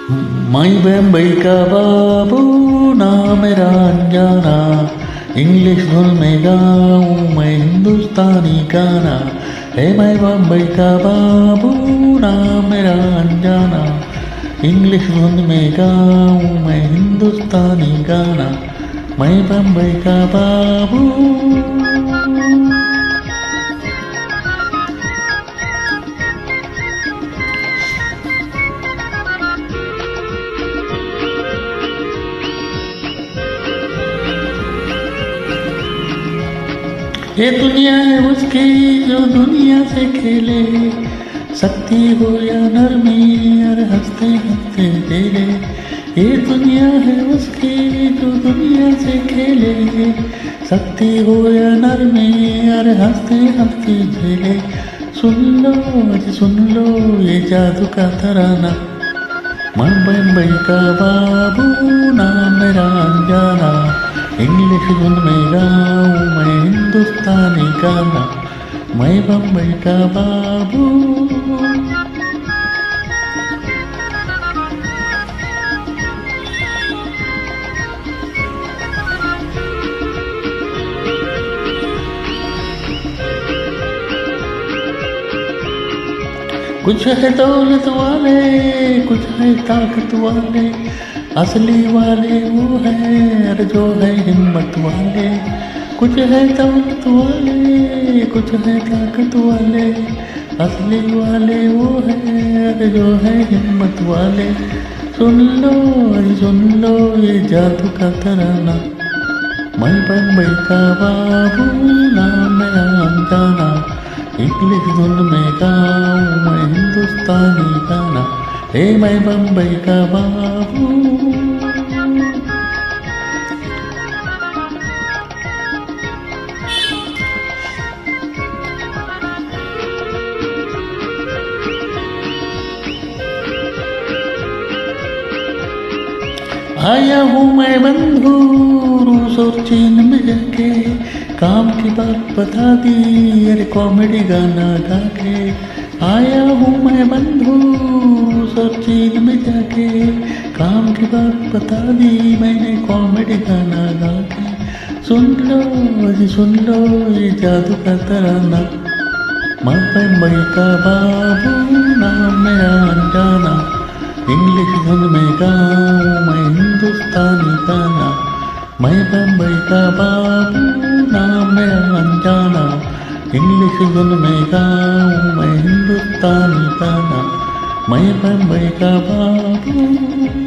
मैं बम्बई का बाबू नाम मेरा अनजाना, इंग्लिश धुन में गाऊं मैं हिंदुस्तानी गाना। है मैं बम्बई का बाबू नाम मेरा अनजाना, इंग्लिश धुन में गाऊं मैं हिंदुस्तानी गाना। मैं बम्बई का बाबू। ये दुनिया है उसकी जो दुनिया से खेले, शक्ति हो या नरमी और हंसते हंसते खेले। ये दुनिया है उसकी जो दुनिया से खेले, शक्ति हो या नरमी और हंसते हंसते खेले। सुन लो आज सुन लो ये जादू का तराना, मैं बम्बई का बाबू नाम मेरा अनजाना, इंग्लिश धुन में गाऊं मैं हिंदुस्तानी गाना। मैं बम्बई का बाबू। कुछ है दौलत वाले, कुछ है ताकत वाले, असली वाले वो है और जो है हिम्मत वाले। कुछ है दौलत वाले, कुछ है ताकत वाले, असली वाले वो है और जो है हिम्मत वाले। सुन लो ये जादू का तराना, मैं बम्बई का बाबू नाम मेरा अनजाना, इंग्लिश धुन में गाऊं मैं हिंदुस्तानी गाना। हे मैं बम्बई का बाबू। आया हूँ मैं बंधु रूस और चीन में जाके, काम की बात बता दी अरे कॉमेडी गाना गा के। आया हूँ मैं बंधु रूस और चीन में जाके, काम की बात बता दी मैंने कॉमेडी गाना गा के। सुन लो ये जादू का तराना, मैं बम्बई का बाबू नाम मेरा अनजाना, इंग्लिश धुन में गाऊं मैं हिंदुस्तानी गाना। मैं बम्बई का बाबू नाम मेरा अनजाना, इंग्लिश धुन में गाऊं मैं हिंदुस्तानी गाना। मैं बम्बई का बाबू।